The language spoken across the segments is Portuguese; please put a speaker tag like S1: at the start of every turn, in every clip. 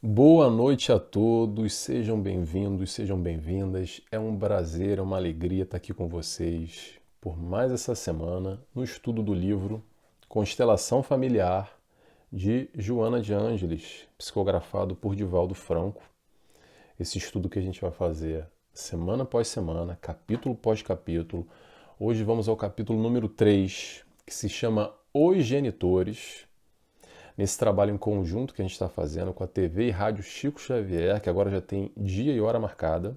S1: Boa noite a todos, sejam bem-vindos, sejam bem-vindas. É um prazer, é uma alegria estar aqui com vocês por mais essa semana no estudo do livro Constelação Familiar de Joana de Ângeles, psicografado por Divaldo Franco. Esse estudo que a gente vai fazer semana após semana, capítulo após capítulo. Hoje vamos ao capítulo número 3, que se chama Os Genitores. Nesse trabalho em conjunto que a gente está fazendo com a TV e Rádio Chico Xavier, que agora já tem dia e hora marcada.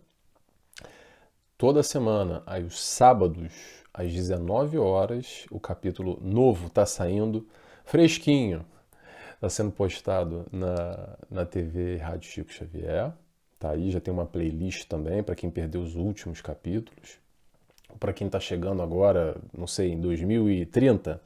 S1: Toda semana, aos sábados, às 19 horas, o capítulo novo está saindo fresquinho. Está sendo postado na TV e Rádio Chico Xavier. Tá aí, já tem uma playlist também para quem perdeu os últimos capítulos. Para quem está chegando agora, não sei, em 2030,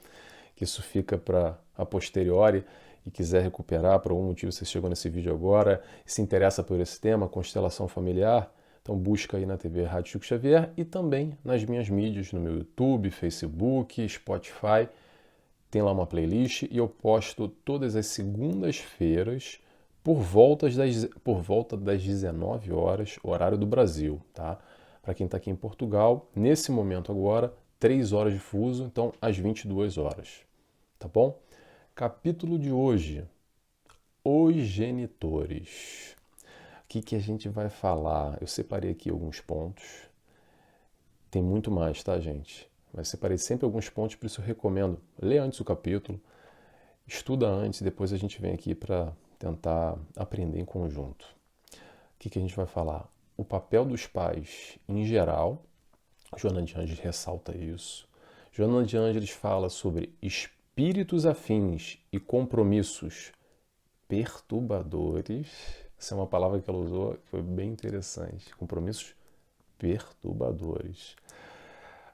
S1: que isso fica para a posteriori e quiser recuperar, por algum motivo você chegou nesse vídeo agora e se interessa por esse tema, constelação familiar, então busca aí na TV Rádio Chico Xavier e também nas minhas mídias, no meu YouTube, Facebook, Spotify, tem lá uma playlist e eu posto todas as segundas-feiras por volta das 19 horas, horário do Brasil, tá? Para quem está aqui em Portugal, nesse momento agora, 3 horas de fuso, então às 22 horas, tá bom? Capítulo de hoje, Os Genitores. O que a gente vai falar? Eu separei aqui alguns pontos. Tem muito mais, tá, gente? Mas separei sempre alguns pontos, por isso eu recomendo ler antes o capítulo, estuda antes, depois a gente vem aqui para tentar aprender em conjunto. O que a gente vai falar? O papel dos pais em geral. Joana de Ângeles ressalta isso. Joana de Ângeles fala sobre espíritos afins e compromissos perturbadores. Essa é uma palavra que ela usou, que foi bem interessante. Compromissos perturbadores.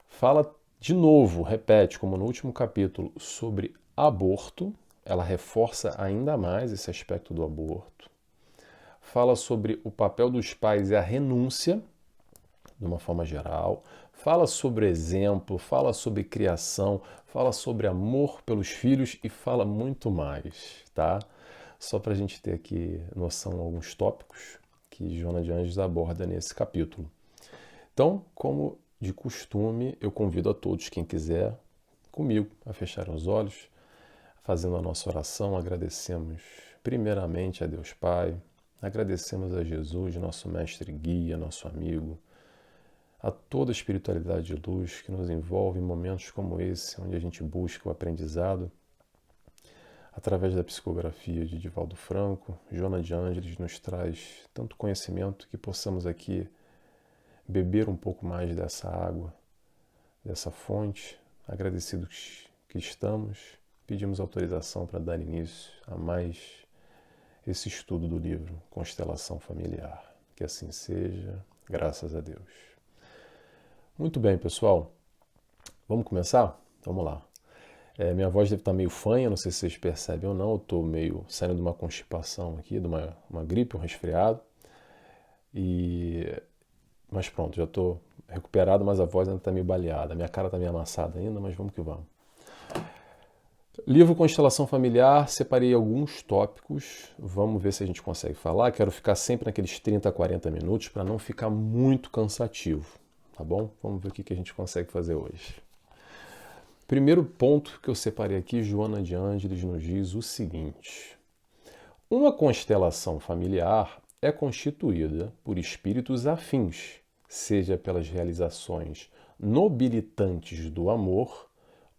S1: Fala de novo, repete, como no último capítulo, sobre aborto. Ela reforça ainda mais esse aspecto do aborto. Fala sobre o papel dos pais e a renúncia, de uma forma geral. Fala sobre exemplo, fala sobre criação, fala sobre amor pelos filhos e fala muito mais, tá? Só para a gente ter aqui noção de alguns tópicos que Joana de Ângeles aborda nesse capítulo. Então, como de costume, eu convido a todos, quem quiser, comigo, a fecharem os olhos, fazendo a nossa oração. Agradecemos primeiramente a Deus Pai, agradecemos a Jesus, nosso mestre e guia, nosso amigo, a toda a espiritualidade de luz que nos envolve em momentos como esse, onde a gente busca o aprendizado. Através da psicografia de Divaldo Franco, Joana de Ângeles nos traz tanto conhecimento que possamos aqui beber um pouco mais dessa água, dessa fonte. Agradecidos que estamos, pedimos autorização para dar início a mais esse estudo do livro Constelação Familiar. Que assim seja, graças a Deus. Muito bem, pessoal. Vamos começar? Vamos lá. Minha voz deve estar meio fanha, não sei se vocês percebem ou não. Eu estou meio saindo de uma constipação aqui, de uma gripe, um resfriado. Mas pronto, já estou recuperado, mas a voz ainda está meio baleada. Minha cara está meio amassada ainda, mas vamos que vamos. Livro Constelação Familiar, separei alguns tópicos. Vamos ver se a gente consegue falar. Quero ficar sempre naqueles 30 a 40 minutos para não ficar muito cansativo. Tá bom? Vamos ver o que a gente consegue fazer hoje. Primeiro ponto que eu separei aqui, Joana de Ângeles nos diz o seguinte: uma constelação familiar é constituída por espíritos afins, seja pelas realizações nobilitantes do amor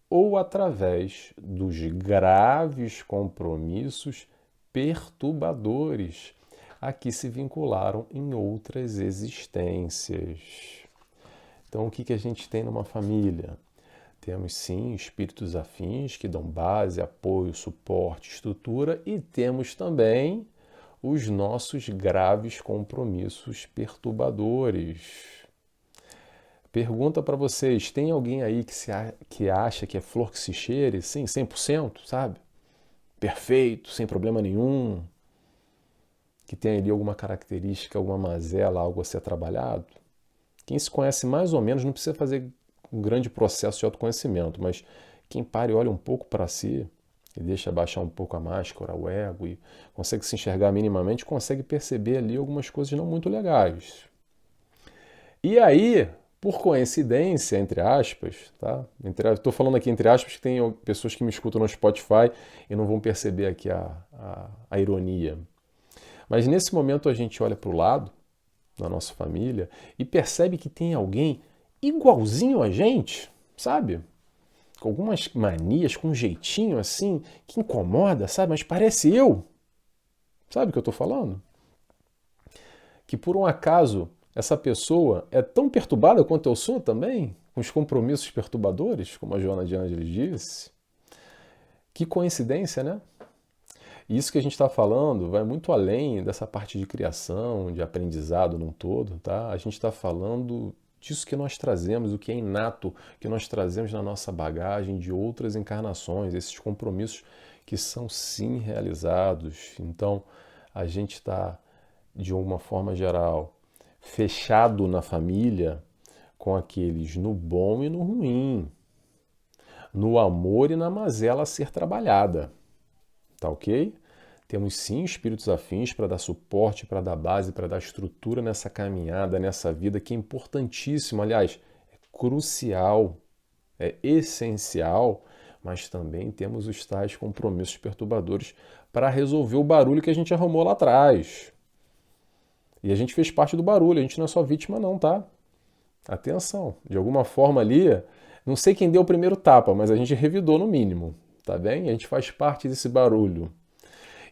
S1: ou através dos graves compromissos perturbadores a que se vincularam em outras existências. Então, o que a gente tem numa família? Temos, sim, espíritos afins que dão base, apoio, suporte, estrutura, e temos também os nossos graves compromissos perturbadores. Pergunta para vocês, tem alguém aí que acha que é flor que se cheire? Sim, 100%, sabe? Perfeito, sem problema nenhum. Que tem ali alguma característica, alguma mazela, algo a ser trabalhado? Quem se conhece mais ou menos não precisa fazer um grande processo de autoconhecimento, mas quem para e olha um pouco para si e deixa baixar um pouco a máscara, o ego e consegue se enxergar minimamente, consegue perceber ali algumas coisas não muito legais. E aí, por coincidência, entre aspas, tá? Estou falando aqui entre aspas que tem pessoas que me escutam no Spotify e não vão perceber aqui a ironia. Mas nesse momento a gente olha para o lado, na nossa família, e percebe que tem alguém igualzinho a gente, sabe? Com algumas manias, com um jeitinho assim, que incomoda, sabe? Mas parece eu. Sabe o que eu estou falando? Que por um acaso essa pessoa é tão perturbada quanto eu sou também, com os compromissos perturbadores, como a Joana de Ângeles disse. Que coincidência, né? E isso que a gente está falando vai muito além dessa parte de criação, de aprendizado num todo, tá? A gente está falando disso que nós trazemos, o que é inato, que nós trazemos na nossa bagagem de outras encarnações, esses compromissos que são sim realizados. Então, a gente está, de uma forma geral, fechado na família com aqueles no bom e no ruim, no amor e na mazela a ser trabalhada, tá ok? Temos sim espíritos afins para dar suporte, para dar base, para dar estrutura nessa caminhada, nessa vida que é importantíssimo, aliás, é crucial, é essencial, mas também temos os tais compromissos perturbadores para resolver o barulho que a gente arrumou lá atrás. E a gente fez parte do barulho, a gente não é só vítima não, tá? Atenção, de alguma forma ali, não sei quem deu o primeiro tapa, mas a gente revidou no mínimo, tá bem? A gente faz parte desse barulho.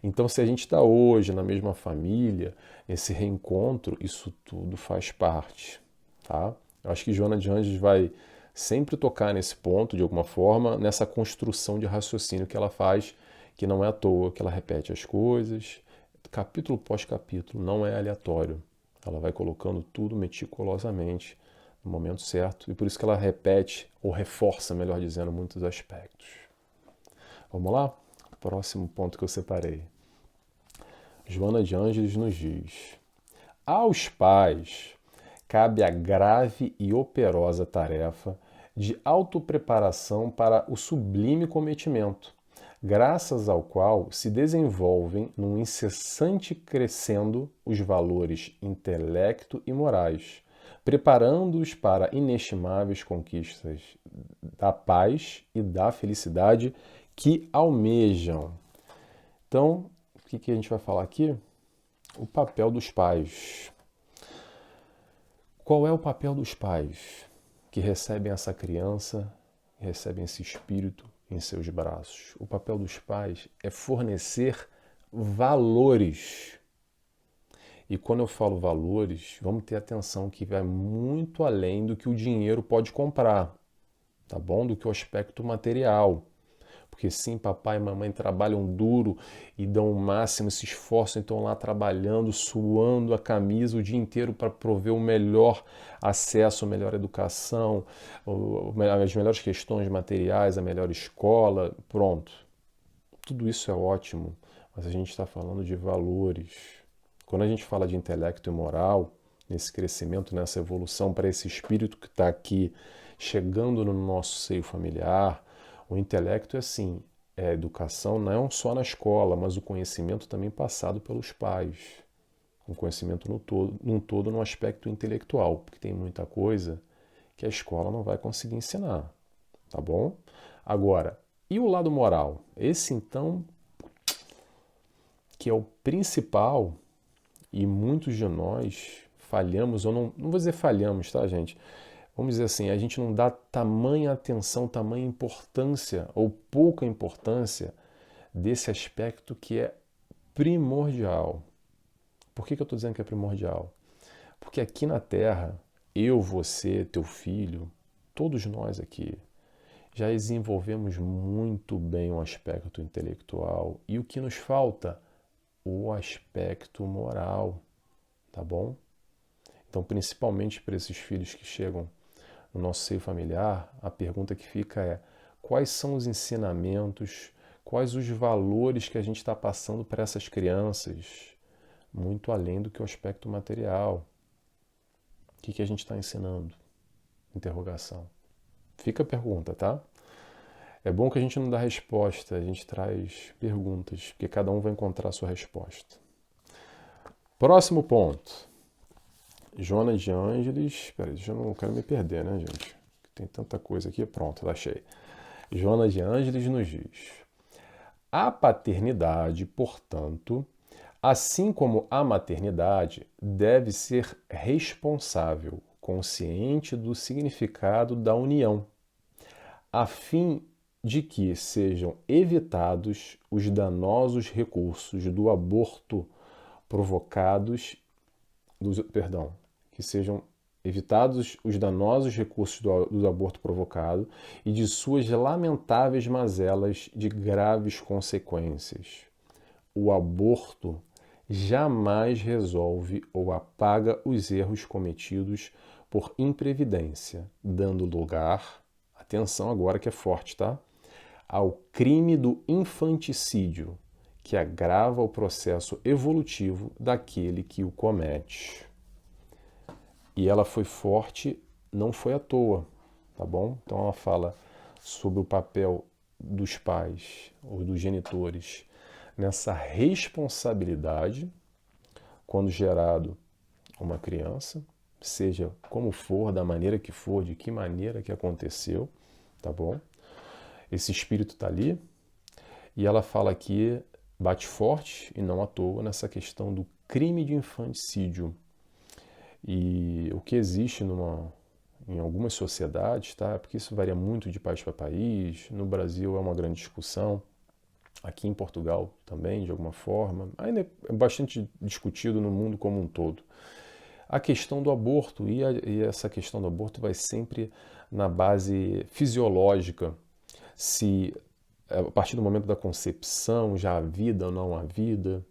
S1: Então, se a gente está hoje na mesma família, nesse reencontro, isso tudo faz parte, tá? Eu acho que Joana de Ângeles vai sempre tocar nesse ponto, de alguma forma, nessa construção de raciocínio que ela faz, que não é à toa, que ela repete as coisas, capítulo pós capítulo, não é aleatório. Ela vai colocando tudo meticulosamente no momento certo, e por isso que ela repete, ou reforça, melhor dizendo, muitos aspectos. Vamos lá? Próximo ponto que eu separei. Joana de Ângeles nos diz: aos pais cabe a grave e operosa tarefa de autopreparação para o sublime cometimento, graças ao qual se desenvolvem num incessante crescendo os valores intelecto e morais, preparando-os para inestimáveis conquistas da paz e da felicidade que almejam. Então, o que a gente vai falar aqui? O papel dos pais. Qual é o papel dos pais que recebem essa criança, recebem esse espírito em seus braços? O papel dos pais é fornecer valores. E quando eu falo valores, vamos ter atenção que vai muito além do que o dinheiro pode comprar, tá bom? Do que o aspecto material. Porque sim, papai e mamãe trabalham duro e dão o máximo, se esforçam, estão lá trabalhando, suando a camisa o dia inteiro para prover o melhor acesso, a melhor educação, as melhores questões materiais, a melhor escola, pronto. Tudo isso é ótimo, mas a gente está falando de valores. Quando a gente fala de intelecto e moral, nesse crescimento, nessa evolução para esse espírito que está aqui chegando no nosso seio familiar, o intelecto é assim, é a educação não só na escola, mas o conhecimento também passado pelos pais. Um conhecimento num todo no aspecto intelectual, porque tem muita coisa que a escola não vai conseguir ensinar, tá bom? Agora, e o lado moral? Esse então, que é o principal, e muitos de nós falhamos, ou não vou dizer falhamos, tá, gente? Vamos dizer assim, a gente não dá tamanha atenção, tamanha importância ou pouca importância desse aspecto que é primordial. Por que eu estou dizendo que é primordial? Porque aqui na Terra, eu, você, teu filho, todos nós aqui, já desenvolvemos muito bem o aspecto intelectual. E o que nos falta? O aspecto moral, tá bom? Então, principalmente para esses filhos que chegam no nosso seio familiar, a pergunta que fica é: quais são os ensinamentos, quais os valores que a gente está passando para essas crianças, muito além do que o aspecto material? O que a gente está ensinando? Interrogação. Fica a pergunta, tá? É bom que a gente não dá resposta, a gente traz perguntas, porque cada um vai encontrar a sua resposta. Próximo ponto. Joana de Ângeles. Peraí, eu não quero me perder, né, gente? Tem tanta coisa aqui. Pronto, achei. Joana de Ângeles nos diz: a paternidade, portanto, assim como a maternidade, deve ser responsável, consciente do significado da união, a fim de que sejam evitados os danosos recursos do aborto provocados, que sejam evitados os danosos recursos do aborto provocado e de suas lamentáveis mazelas de graves consequências. O aborto jamais resolve ou apaga os erros cometidos por imprevidência, dando lugar, atenção agora que é forte, tá? Ao crime do infanticídio, que agrava o processo evolutivo daquele que o comete. E ela foi forte, não foi à toa, tá bom? Então ela fala sobre o papel dos pais ou dos genitores nessa responsabilidade quando gerado uma criança, seja como for, da maneira que for, de que maneira que aconteceu, tá bom? Esse espírito está ali e ela fala aqui, bate forte e não à toa nessa questão do crime de infanticídio. E o que existe em algumas sociedades, tá? Porque isso varia muito de país para país. No Brasil é uma grande discussão, aqui em Portugal também, de alguma forma. Ainda é bastante discutido no mundo como um todo. A questão do aborto, e essa questão do aborto vai sempre na base fisiológica. Se a partir do momento da concepção já há vida ou não há vida,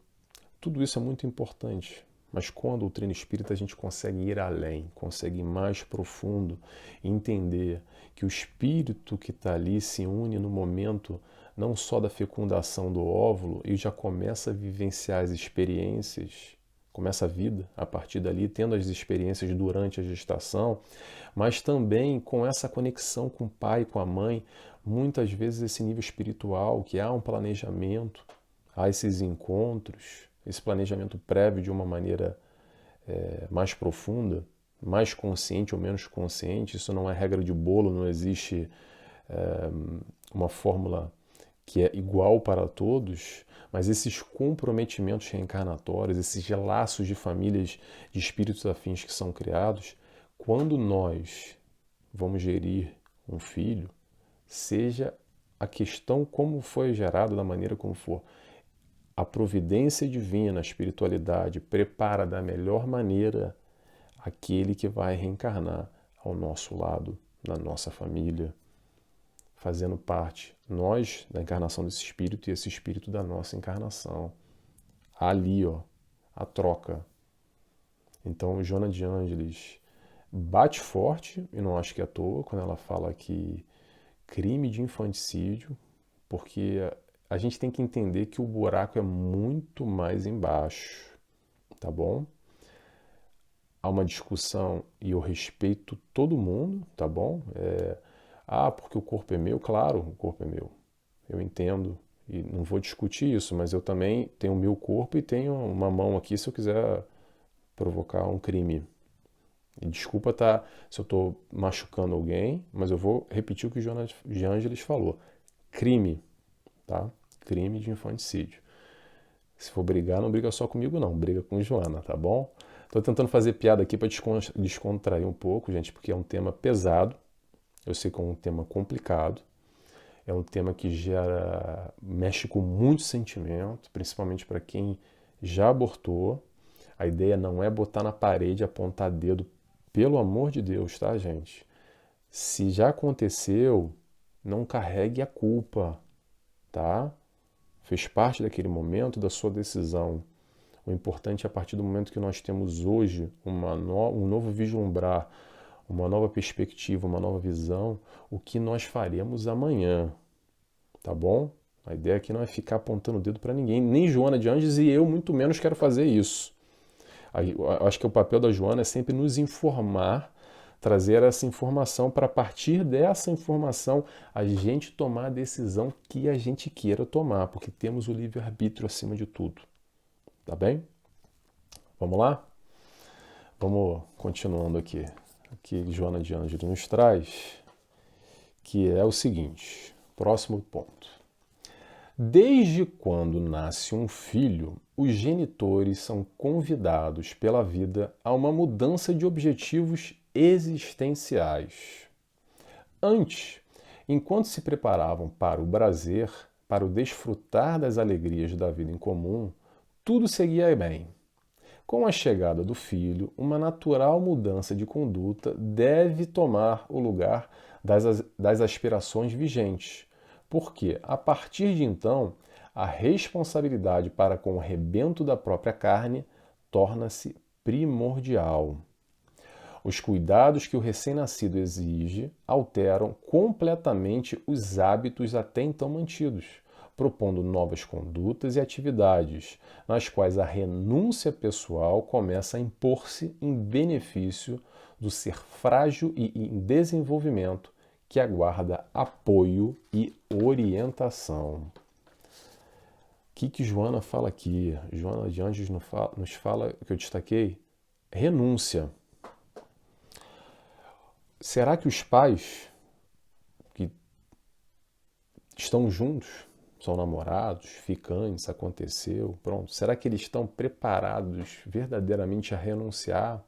S1: tudo isso é muito importante. Mas com a doutrina espírita a gente consegue ir além, consegue ir mais profundo, entender que o espírito que está ali se une no momento não só da fecundação do óvulo e já começa a vivenciar as experiências, começa a vida a partir dali, tendo as experiências durante a gestação, mas também com essa conexão com o pai, com a mãe, muitas vezes esse nível espiritual, que há um planejamento, há esses encontros, esse planejamento prévio de uma maneira mais profunda, mais consciente ou menos consciente. Isso não é regra de bolo, não existe uma fórmula que é igual para todos, mas esses comprometimentos reencarnatórios, esses laços de famílias de espíritos afins que são criados, quando nós vamos gerir um filho, seja a questão como foi gerado, da maneira como for, a providência divina, a espiritualidade, prepara da melhor maneira aquele que vai reencarnar ao nosso lado, na nossa família, fazendo parte, nós, da encarnação desse espírito e esse espírito da nossa encarnação. Ali, ó, a troca. Então, Joana de Ângeles bate forte, e não acho que é à toa, quando ela fala que crime de infanticídio, porque a gente tem que entender que o buraco é muito mais embaixo, tá bom? Há uma discussão e eu respeito todo mundo, tá bom? Porque o corpo é meu, claro, o corpo é meu. Eu entendo e não vou discutir isso, mas eu também tenho o meu corpo e tenho uma mão aqui se eu quiser provocar um crime. E desculpa se eu estou machucando alguém, mas eu vou repetir o que o Joana de Ângeles falou. Crime, tá? Crime de infanticídio. Se for brigar, não briga só comigo não, briga com Joana, tá bom? Estou tentando fazer piada aqui para descontrair um pouco, gente, porque é um tema pesado. Eu sei que é um tema complicado. É um tema que mexe com muito sentimento, principalmente para quem já abortou. A ideia não é botar na parede, apontar dedo, pelo amor de Deus, tá, gente? Se já aconteceu, não carregue a culpa, tá? Fez parte daquele momento, da sua decisão. O importante é, a partir do momento que nós temos hoje um novo vislumbrar, uma nova perspectiva, uma nova visão, o que nós faremos amanhã, tá bom? A ideia aqui não é ficar apontando o dedo para ninguém, nem Joana de Ângeles, e eu muito menos quero fazer isso. Eu acho que o papel da Joana é sempre nos informar, trazer essa informação para, a partir dessa informação, a gente tomar a decisão que a gente queira tomar, porque temos o livre-arbítrio acima de tudo. Tá bem? Vamos lá? Vamos continuando aqui. Aqui Joana de Ângeles nos traz, que é o seguinte, próximo ponto. Desde quando nasce um filho, os genitores são convidados pela vida a uma mudança de objetivos existenciais. Antes, enquanto se preparavam para o prazer, para o desfrutar das alegrias da vida em comum, tudo seguia bem. Com a chegada do filho, uma natural mudança de conduta deve tomar o lugar das aspirações vigentes, porque, a partir de então, a responsabilidade para com o rebento da própria carne torna-se primordial. Os cuidados que o recém-nascido exige alteram completamente os hábitos até então mantidos, propondo novas condutas e atividades, nas quais a renúncia pessoal começa a impor-se em benefício do ser frágil e em desenvolvimento que aguarda apoio e orientação. O que Joana fala aqui? Joana de Ângeles nos fala, que eu destaquei, renúncia. Será que os pais que estão juntos, são namorados, ficantes, aconteceu, pronto, será que eles estão preparados verdadeiramente a renunciar,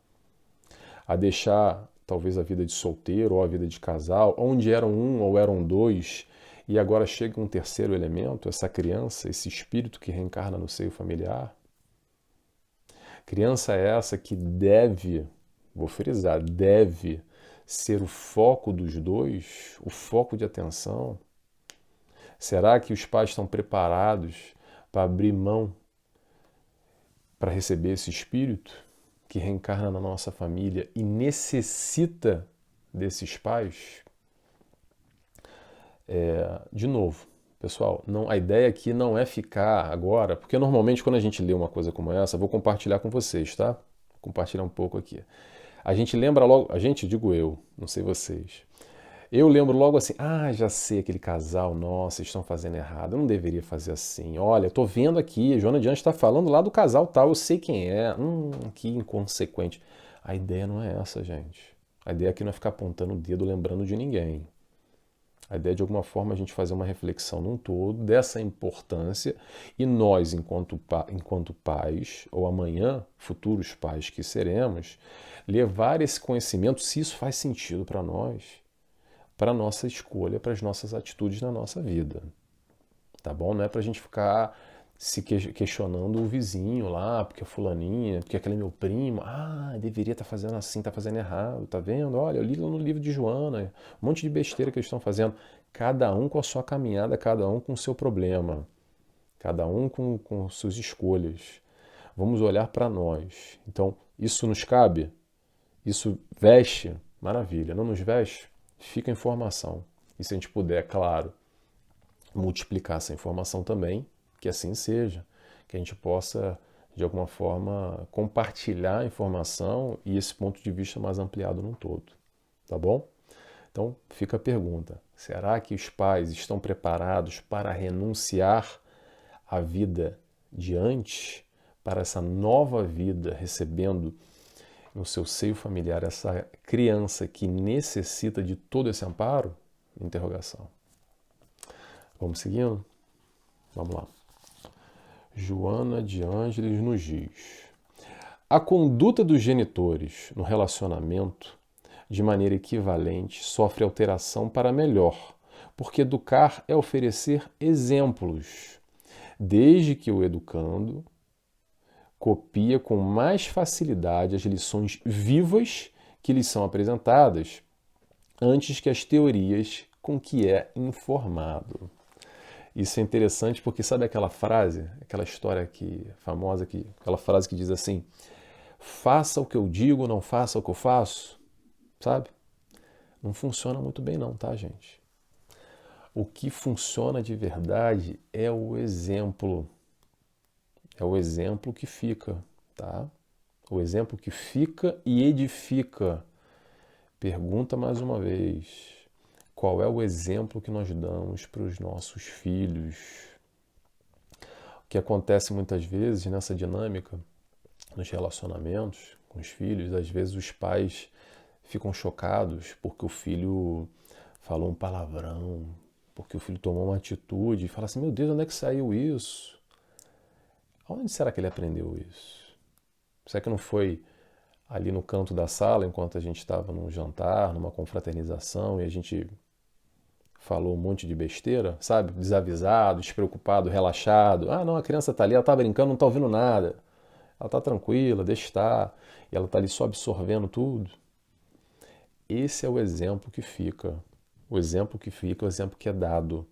S1: a deixar talvez a vida de solteiro ou a vida de casal, onde eram um ou eram dois, e agora chega um terceiro elemento, essa criança, esse espírito que reencarna no seio familiar? Criança é essa que deve, vou frisar, deve ser o foco dos dois, o foco de atenção? Será que os pais estão preparados para abrir mão, para receber esse espírito que reencarna na nossa família e necessita desses pais? De novo, pessoal, a ideia aqui não é ficar agora, porque normalmente quando a gente lê uma coisa como essa, vou compartilhar com vocês, tá? Vou compartilhar um pouco aqui. A gente lembra logo, digo eu, não sei vocês. Eu lembro logo assim, já sei, aquele casal, nossa, estão fazendo errado, eu não deveria fazer assim. Olha, eu tô vendo aqui, a Joana de Ângeles está falando lá do casal tal, eu sei quem é. Que inconsequente. A ideia não é essa, gente. A ideia aqui não é ficar apontando o dedo, lembrando de ninguém. A ideia é, de alguma forma, a gente fazer uma reflexão num todo dessa importância e nós, enquanto pais, ou amanhã, futuros pais que seremos, levar esse conhecimento, se isso faz sentido para nós, para a nossa escolha, para as nossas atitudes na nossa vida. Tá bom? Não é para a gente ficar se questionando o vizinho lá, porque é fulaninha, porque aquele é meu primo, deveria estar fazendo assim, está fazendo errado, tá vendo? Olha, eu li lá no livro de Joana, um monte de besteira que eles estão fazendo. Cada um com a sua caminhada, cada um com o seu problema, cada um com suas escolhas. Vamos olhar para nós. Então, isso nos cabe? Isso veste? Maravilha. Não nos veste? Fica a informação. E se a gente puder, claro, multiplicar essa informação também, que assim seja, que a gente possa, de alguma forma, compartilhar a informação e esse ponto de vista mais ampliado num todo. Tá bom? Então, fica a pergunta. Será que os pais estão preparados para renunciar à vida de antes, para essa nova vida, recebendo no seu seio familiar essa criança que necessita de todo esse amparo? Interrogação. Vamos seguindo? Vamos lá. Joana de Ângeles nos diz: a conduta dos genitores no relacionamento, de maneira equivalente, sofre alteração para melhor, porque educar é oferecer exemplos, desde que o educando copia com mais facilidade as lições vivas que lhes são apresentadas, antes que as teorias com que é informado. Isso é interessante porque sabe aquela frase, aquela história famosa, aquela frase que diz assim: faça o que eu digo, não faça o que eu faço? sabe? Não funciona muito bem não, tá, gente? O que funciona de verdade é o exemplo. É o exemplo que fica, tá? O exemplo que fica e edifica. Pergunta mais uma vez: qual é o exemplo que nós damos para os nossos filhos? O que acontece muitas vezes nessa dinâmica, nos relacionamentos com os filhos, às vezes os pais ficam chocados porque o filho falou um palavrão, porque o filho tomou uma atitude e fala assim: meu Deus, onde é que saiu isso? Onde será que ele aprendeu isso? Será que não foi ali no canto da sala, enquanto a gente estava num jantar, numa confraternização, e a gente falou um monte de besteira, sabe? Desavisado, despreocupado, relaxado. Ah, não, a criança está ali, ela está brincando, não está ouvindo nada. Ela está tranquila, deixa estar. E ela está ali só absorvendo tudo. Esse é o exemplo que fica. O exemplo que fica, o exemplo que é dado.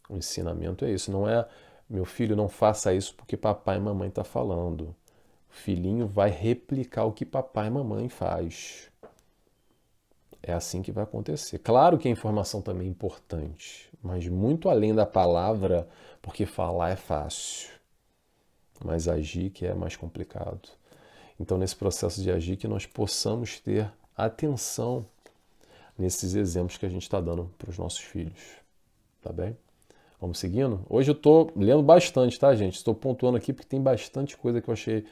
S1: O ensinamento é isso. Não é, meu filho, não faça isso porque papai e mamãe estão falando. O filhinho vai replicar o que papai e mamãe faz. É assim que vai acontecer. Claro que a informação também é importante, mas muito além da palavra, porque falar é fácil, mas agir que é mais complicado. Então, nesse processo de agir, que nós possamos ter atenção nesses exemplos que a gente está dando para os nossos filhos. Tá bem? Vamos seguindo? Hoje eu estou lendo bastante, tá, gente? Estou pontuando aqui porque tem bastante coisa que eu achei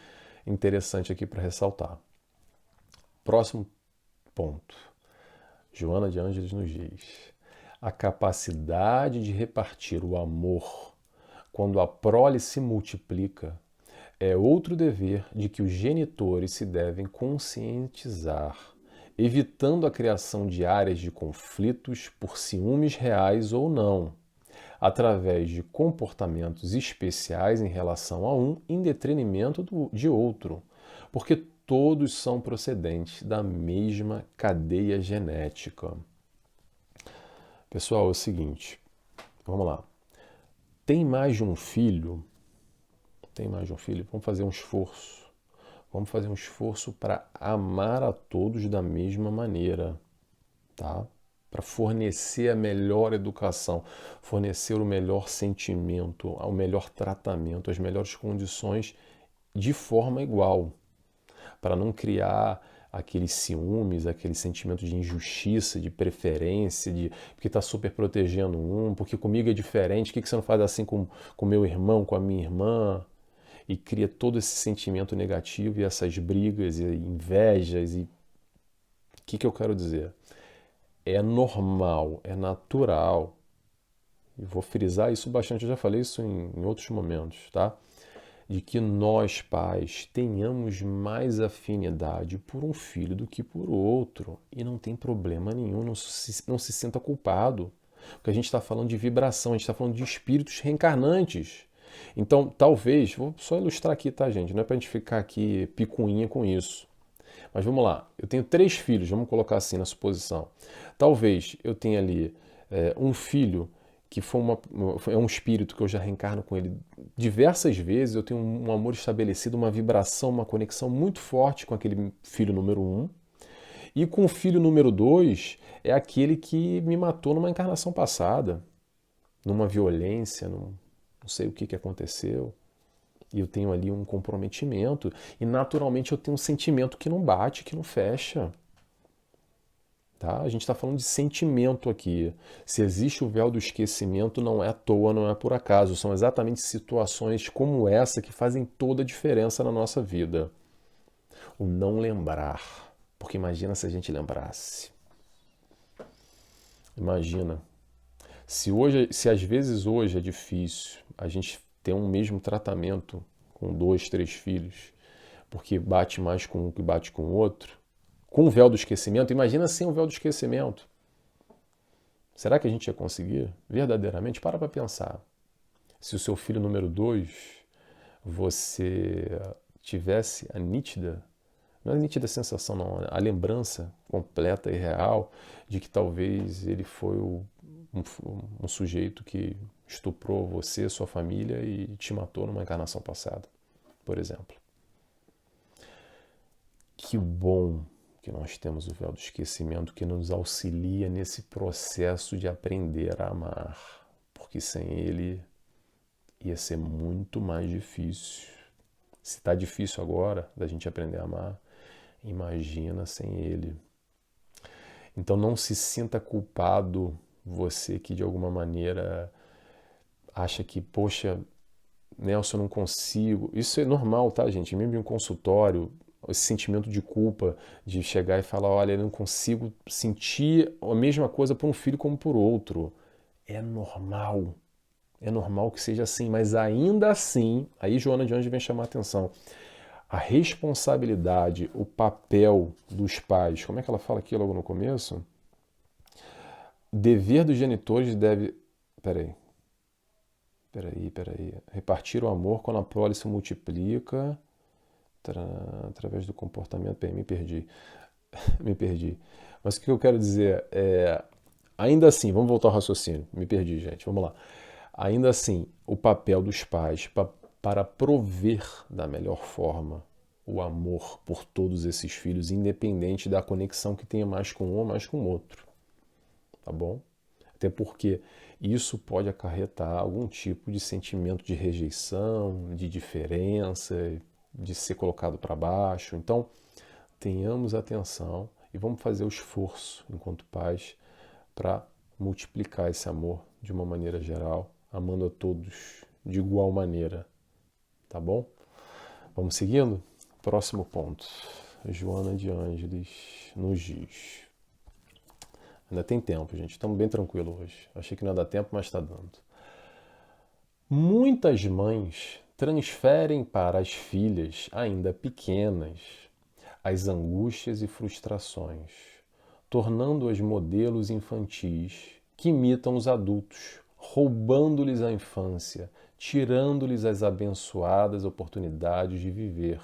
S1: interessante aqui para ressaltar. Próximo ponto. Joana de Ângeles nos diz: a capacidade de repartir o amor quando a prole se multiplica é outro dever de que os genitores se devem conscientizar, evitando a criação de áreas de conflitos por ciúmes reais ou não, através de comportamentos especiais em relação a um em detrimento de outro, porque todos são procedentes da mesma cadeia genética. Pessoal, é o seguinte, vamos lá. Tem mais de um filho? Tem mais de um filho? Vamos fazer um esforço. Vamos fazer um esforço para amar a todos da mesma maneira, tá? Para fornecer a melhor educação, fornecer o melhor sentimento, o melhor tratamento, as melhores condições de forma igual, para não criar aqueles ciúmes, aquele sentimento de injustiça, de preferência, de porque está super protegendo um, porque comigo é diferente, por que você não faz assim com meu irmão, com a minha irmã? E cria todo esse sentimento negativo e essas brigas e invejas. E o que eu quero dizer? É normal, é natural. E vou frisar isso bastante, eu já falei isso em outros momentos, tá? De que nós, pais, tenhamos mais afinidade por um filho do que por outro. E não tem problema nenhum, não se sinta culpado. Porque a gente está falando de vibração, a gente está falando de espíritos reencarnantes. Então, talvez, vou só ilustrar aqui, tá, gente? Não é pra gente ficar aqui picuinha com isso. Mas vamos lá, eu tenho 3 filhos, vamos colocar assim na suposição. Talvez eu tenha ali um filho que é um espírito que eu já reencarno com ele diversas vezes, eu tenho um amor estabelecido, uma vibração, uma conexão muito forte com aquele filho número 1. E com o filho número 2 é aquele que me matou numa encarnação passada, numa violência, não sei o que aconteceu. E eu tenho ali um comprometimento. E naturalmente eu tenho um sentimento que não bate, que não fecha. Tá? A gente está falando de sentimento aqui. Se existe o véu do esquecimento, não é à toa, não é por acaso. São exatamente situações como essa que fazem toda a diferença na nossa vida. O não lembrar. Porque imagina se a gente lembrasse. Imagina. Se às vezes hoje é difícil a gente ter um mesmo tratamento com 2, 3 filhos, porque bate mais com um que bate com o outro, com o véu do esquecimento, imagina sem o véu do esquecimento. Será que a gente ia conseguir? Verdadeiramente? Para pensar. Se o seu filho número 2, você tivesse a nítida, não é a nítida sensação não, a lembrança completa e real de que talvez ele foi um sujeito que estuprou você, sua família e te matou numa encarnação passada, por exemplo. Que bom que nós temos o véu do esquecimento que nos auxilia nesse processo de aprender a amar, porque sem ele ia ser muito mais difícil. Se está difícil agora da gente aprender a amar, imagina sem ele. Então não se sinta culpado, você que de alguma maneira acha que, poxa, Nelson, eu não consigo. Isso é normal, tá, gente? Mesmo em um consultório, esse sentimento de culpa, de chegar e falar, olha, eu não consigo sentir a mesma coisa por um filho como por outro. É normal. É normal que seja assim, mas ainda assim, aí Joana de Anjos vem chamar a atenção. A responsabilidade, o papel dos pais, como é que ela fala aqui logo no começo? Dever dos genitores deve... Peraí. Repartir o amor quando a prole se multiplica através do comportamento. Bem, me perdi. Me perdi. Mas o que eu quero dizer é... Ainda assim, vamos voltar ao raciocínio. Me perdi, gente. Vamos lá. Ainda assim, o papel dos pais para prover da melhor forma o amor por todos esses filhos, independente da conexão que tenha mais com um ou mais com o outro. Tá bom? Até porque isso pode acarretar algum tipo de sentimento de rejeição, de diferença, de ser colocado para baixo. Então, tenhamos atenção e vamos fazer o esforço, enquanto pais, para multiplicar esse amor de uma maneira geral, amando a todos de igual maneira. Tá bom? Vamos seguindo? Próximo ponto. Joana de Ângeles nos diz. Ainda tem tempo, gente. Estamos bem tranquilos hoje. Achei que não ia dar tempo, mas está dando. Muitas mães transferem para as filhas ainda pequenas as angústias e frustrações, tornando-as modelos infantis que imitam os adultos, roubando-lhes a infância, tirando-lhes as abençoadas oportunidades de viver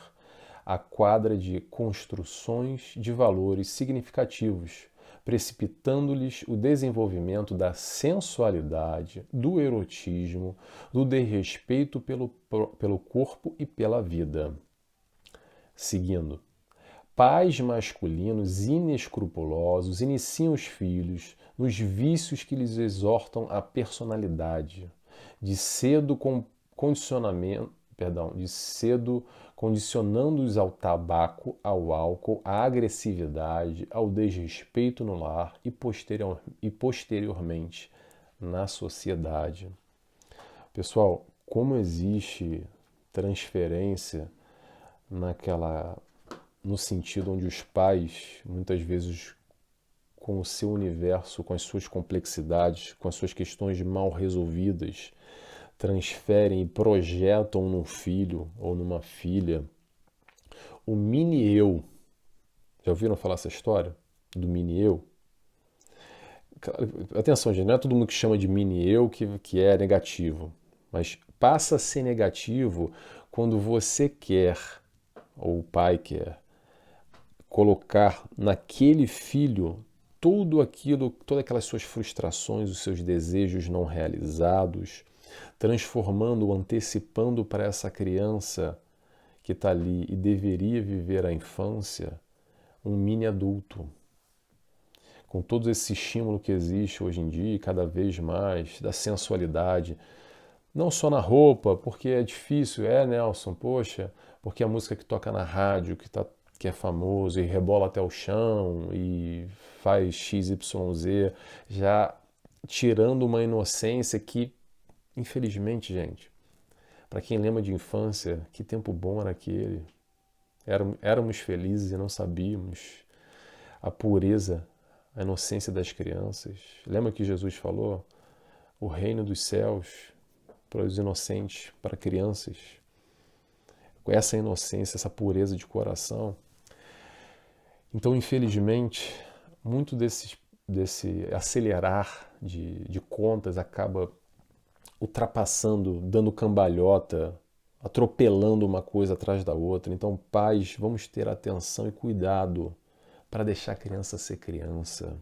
S1: a quadra de construções de valores significativos, precipitando-lhes o desenvolvimento da sensualidade, do erotismo, do desrespeito pelo corpo e pela vida. Seguindo. Pais masculinos inescrupulosos iniciam os filhos nos vícios que lhes exortam a personalidade, de cedo condicionando-os ao tabaco, ao álcool, à agressividade, ao desrespeito no lar e posteriormente na sociedade. Pessoal, como existe transferência no sentido onde os pais, muitas vezes com o seu universo, com as suas complexidades, com as suas questões mal resolvidas, transferem e projetam num filho ou numa filha o mini-eu. Já ouviram falar essa história do mini-eu? Atenção, gente, não é todo mundo que chama de mini-eu que é negativo, mas passa a ser negativo quando você quer, ou o pai quer, colocar naquele filho tudo aquilo, todas aquelas suas frustrações, os seus desejos não realizados, transformando, antecipando para essa criança que está ali e deveria viver a infância, um mini adulto. Com todo esse estímulo que existe hoje em dia, cada vez mais, da sensualidade, não só na roupa, porque é difícil, Nelson, poxa, porque a música que toca na rádio, que é famoso e rebola até o chão e faz XYZ, já tirando uma inocência que, infelizmente, gente, para quem lembra de infância, que tempo bom era aquele. Éramos felizes e não sabíamos a pureza, a inocência das crianças. Lembra que Jesus falou? O reino dos céus para os inocentes, para crianças. Com essa inocência, essa pureza de coração. Então, infelizmente, muito desse acelerar de contas acaba ultrapassando, dando cambalhota, atropelando uma coisa atrás da outra. Então, pais, vamos ter atenção e cuidado para deixar a criança ser criança.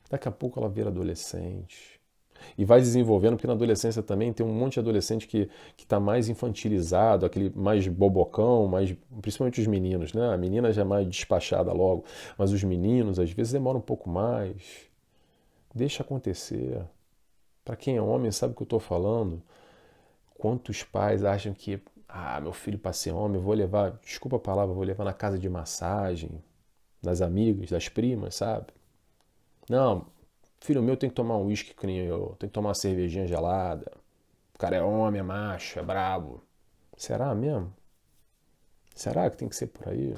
S1: Daqui a pouco ela vira adolescente. E vai desenvolvendo, porque na adolescência também tem um monte de adolescente que está mais infantilizado, aquele mais bobocão, mais, principalmente os meninos, né? A menina já é mais despachada logo, mas os meninos às vezes demoram um pouco mais. Deixa acontecer. Para quem é homem sabe o que eu estou falando. Quantos pais acham que, meu filho para ser homem, eu vou levar, desculpa a palavra, eu vou levar na casa de massagem, das amigas, das primas, sabe? Não, filho meu tem que tomar um uísque que nem eu, tem que tomar uma cervejinha gelada. O cara é homem, é macho, é brabo. Será mesmo? Será que tem que ser por aí?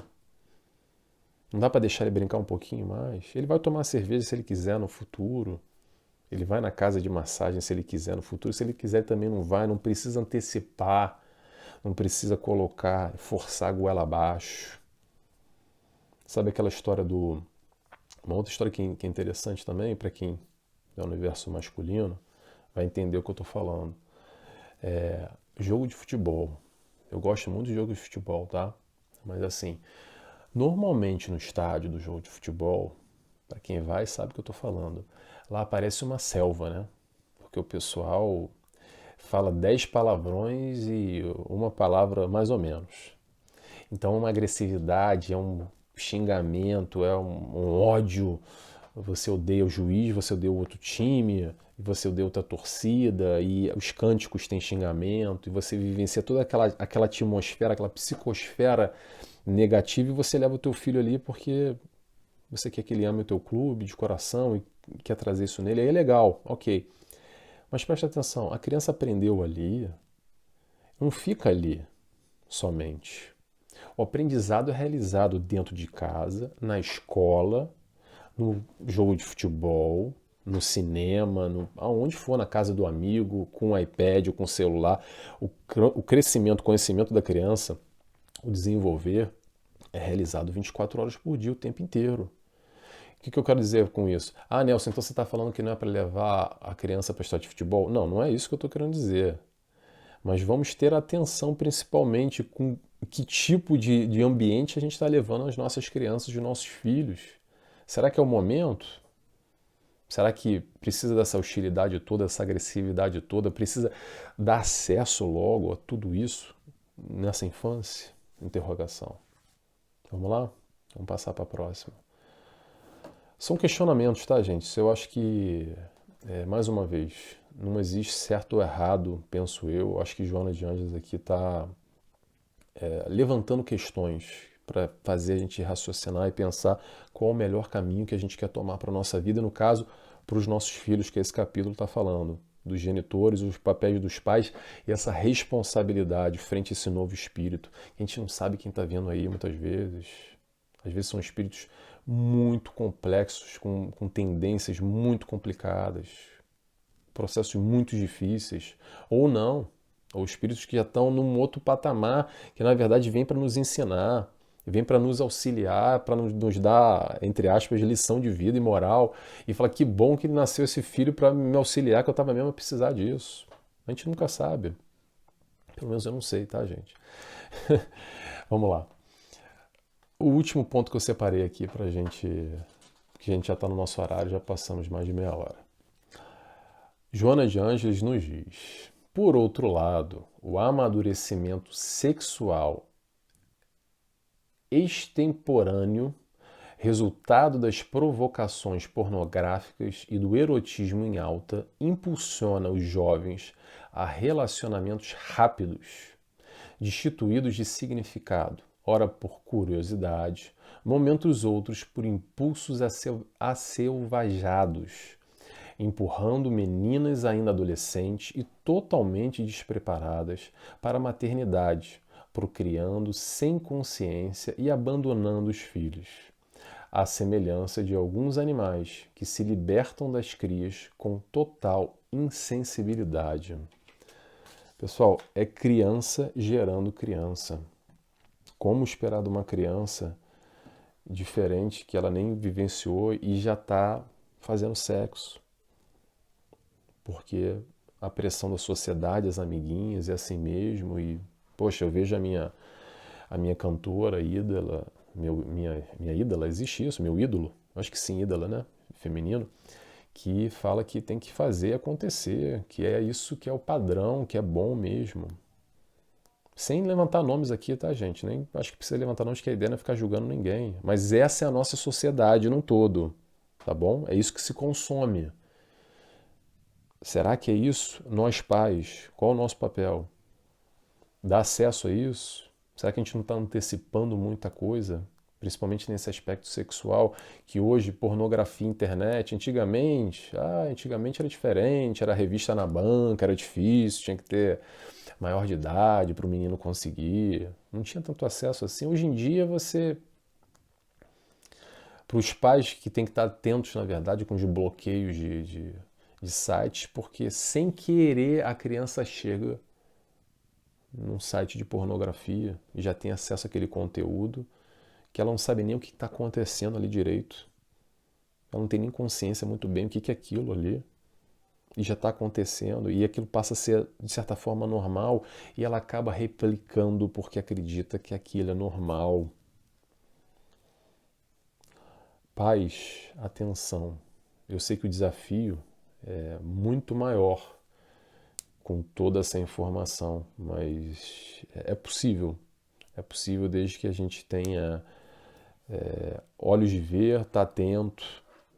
S1: Não dá para deixar ele brincar um pouquinho mais? Ele vai tomar cerveja se ele quiser no futuro. Ele vai na casa de massagem se ele quiser no futuro. Se ele quiser também não vai. Não precisa antecipar. Não precisa colocar, forçar a goela abaixo. Sabe aquela história do... Uma outra história que é interessante também, para quem é o universo masculino, vai entender o que eu estou falando. Jogo de futebol. Eu gosto muito de jogo de futebol, tá? Mas assim, normalmente no estádio do jogo de futebol, para quem vai sabe o que eu estou falando, lá parece uma selva, né? Porque o pessoal fala 10 palavrões e uma palavra mais ou menos. Então é uma agressividade, é um xingamento, é um ódio. Você odeia o juiz, você odeia o outro time, e você odeia outra torcida, e os cânticos têm xingamento, e você vivencia toda aquela atmosfera, aquela psicosfera negativa, e você leva o teu filho ali porque você quer que ele ame o teu clube de coração e quer trazer isso nele. Aí é legal, ok. Mas preste atenção, a criança aprendeu ali, não fica ali somente. O aprendizado é realizado dentro de casa, na escola, no jogo de futebol, no cinema, aonde for, na casa do amigo, com o iPad ou com o celular. O crescimento, o conhecimento da criança, o desenvolver, é realizado 24 horas por dia, o tempo inteiro. O que eu quero dizer com isso? Nelson, então você está falando que não é para levar a criança para estádio de futebol? Não, não é isso que eu estou querendo dizer. Mas vamos ter atenção principalmente com que tipo de ambiente a gente está levando as nossas crianças, os nossos filhos. Será que é o momento? Será que precisa dessa hostilidade toda, dessa agressividade toda? Precisa dar acesso logo a tudo isso nessa infância? Interrogação. Vamos lá? Vamos passar para a próxima. São questionamentos, tá, gente? Isso eu acho que, mais uma vez, não existe certo ou errado, penso eu. Acho que Joana de Ângeles aqui está levantando questões para fazer a gente raciocinar e pensar qual o melhor caminho que a gente quer tomar para a nossa vida, no caso, para os nossos filhos, que esse capítulo está falando, dos genitores, os papéis dos pais e essa responsabilidade frente a esse novo espírito. A gente não sabe quem está vendo aí muitas vezes. Às vezes são espíritos muito complexos, com tendências muito complicadas, processos muito difíceis, ou não, ou espíritos que já estão num outro patamar, que na verdade vêm para nos ensinar, vêm para nos auxiliar, para nos dar, entre aspas, lição de vida e moral, e falar que bom que nasceu esse filho para me auxiliar, que eu estava mesmo a precisar disso. A gente nunca sabe. Pelo menos eu não sei, tá, gente? Vamos lá. O último ponto que eu separei aqui pra gente, que a gente já está no nosso horário, já passamos mais de meia hora. Joana de Ângeles nos diz: por outro lado, o amadurecimento sexual extemporâneo, resultado das provocações pornográficas e do erotismo em alta, impulsiona os jovens a relacionamentos rápidos, destituídos de significado, ora por curiosidade, momentos outros por impulsos acelvajados, empurrando meninas ainda adolescentes e totalmente despreparadas para a maternidade, procriando sem consciência e abandonando os filhos, à semelhança de alguns animais que se libertam das crias com total insensibilidade. Pessoal, é criança gerando criança. Como esperar de uma criança diferente que ela nem vivenciou e já está fazendo sexo? Porque a pressão da sociedade, as amiguinhas, é assim mesmo. E, poxa, eu vejo a minha cantora, ídola, minha ídola, existe isso? Meu ídolo? Acho que sim, ídola, né? Feminino. que fala que tem que fazer acontecer, que é isso que é o padrão, que é bom mesmo. Sem levantar nomes aqui, tá, gente? Nem acho que precisa levantar nomes, que a ideia não é ficar julgando ninguém. Mas essa é a nossa sociedade num todo, tá bom? É isso que se consome. Será que é isso? Nós pais, qual é o nosso papel? Dar acesso a isso? Será que a gente não está antecipando muita coisa? Principalmente nesse aspecto sexual, que hoje, pornografia, internet, antigamente era diferente, era revista na banca, era difícil, tinha que ter maior de idade para o menino conseguir, não tinha tanto acesso assim. Hoje em dia para os pais que têm que estar atentos, na verdade, com os bloqueios de sites, porque sem querer a criança chega num site de pornografia e já tem acesso àquele conteúdo, que ela não sabe nem o que está acontecendo ali direito. Ela não tem nem consciência muito bem o que é aquilo ali. E já está acontecendo. E aquilo passa a ser, de certa forma, normal. E ela acaba replicando porque acredita que aquilo é normal. Pais, atenção. Eu sei que o desafio é muito maior com toda essa informação. Mas é possível. É possível desde que a gente tenha olhos de ver, tá atento.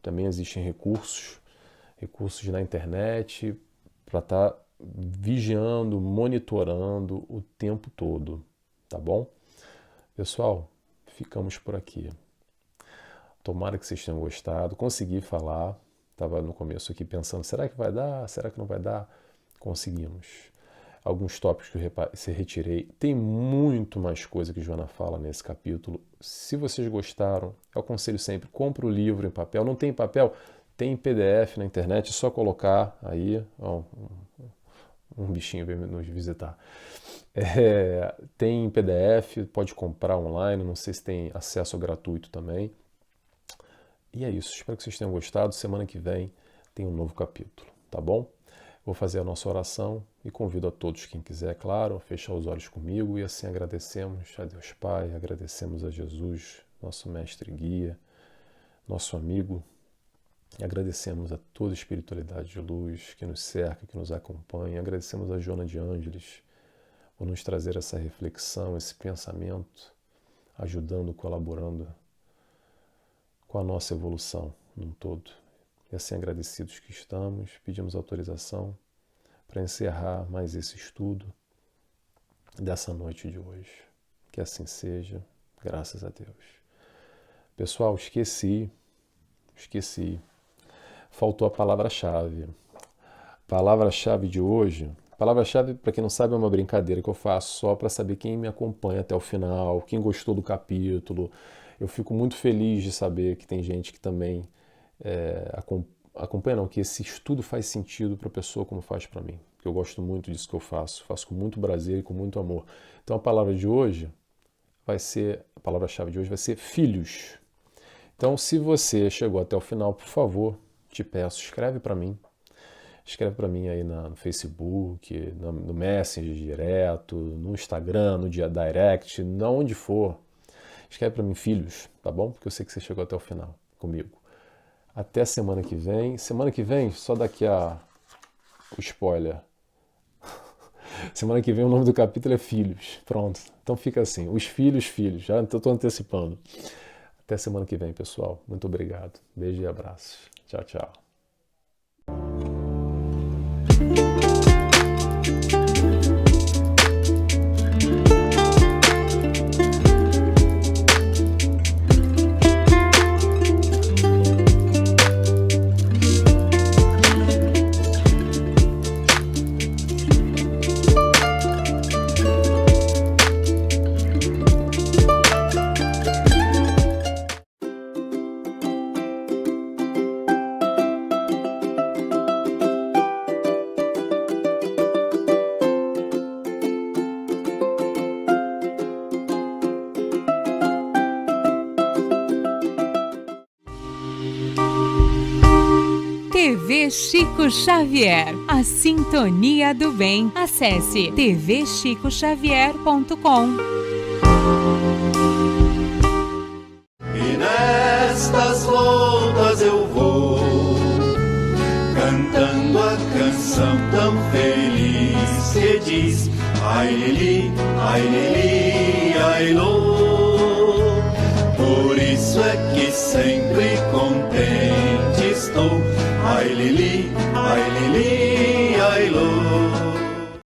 S1: Também existem recursos na internet para estar vigiando, monitorando o tempo todo, tá bom? Pessoal, ficamos por aqui. Tomara que vocês tenham gostado. Consegui falar, estava no começo aqui pensando, será que vai dar? Será que não vai dar? Conseguimos. Alguns tópicos que eu retirei. Tem muito mais coisa que Joana fala nesse capítulo. Se vocês gostaram, eu aconselho sempre, compre o livro em papel. Não tem papel? Tem PDF na internet, é só colocar aí. Um bichinho veio nos visitar. Tem PDF, pode comprar online, não sei se tem acesso gratuito também. E é isso, espero que vocês tenham gostado. Semana que vem tem um novo capítulo, tá bom? Vou fazer a nossa oração e convido a todos, quem quiser, claro, a fechar os olhos comigo e assim agradecemos a Deus Pai, agradecemos a Jesus, nosso mestre e guia, nosso amigo, e agradecemos a toda a espiritualidade de luz que nos cerca, que nos acompanha, agradecemos a Joana de Ângeles por nos trazer essa reflexão, esse pensamento, ajudando, colaborando com a nossa evolução num todo. E assim agradecidos que estamos, pedimos autorização para encerrar mais esse estudo dessa noite de hoje. Que assim seja, graças a Deus. Pessoal, esqueci. Faltou a palavra-chave. Palavra-chave de hoje. Palavra-chave, para quem não sabe, é uma brincadeira que eu faço só para saber quem me acompanha até o final, quem gostou do capítulo. Eu fico muito feliz de saber que tem gente que também acompanha, não, que esse estudo faz sentido para a pessoa como faz para mim. Porque eu gosto muito disso que eu faço com muito prazer e com muito amor. Então a palavra-chave de hoje vai ser filhos. Então, se você chegou até o final, por favor, te peço, escreve para mim. Escreve para mim aí no Facebook, no Messenger direto, no Instagram, no Direct, onde for. Escreve para mim, filhos, tá bom? Porque eu sei que você chegou até o final comigo. Até semana que vem. Semana que vem, só daqui o spoiler. Semana que vem o nome do capítulo é Filhos. Pronto. Então fica assim, os filhos. Já estou antecipando. Até semana que vem, pessoal. Muito obrigado. Beijo e abraço. Tchau, tchau.
S2: TV Chico Xavier, a sintonia do bem. Acesse tvchicoxavier.com.
S3: E nestas voltas eu vou canção tão feliz que diz: ai, lili, ai, lô. Por isso é que sempre contente estou. Ai, lili,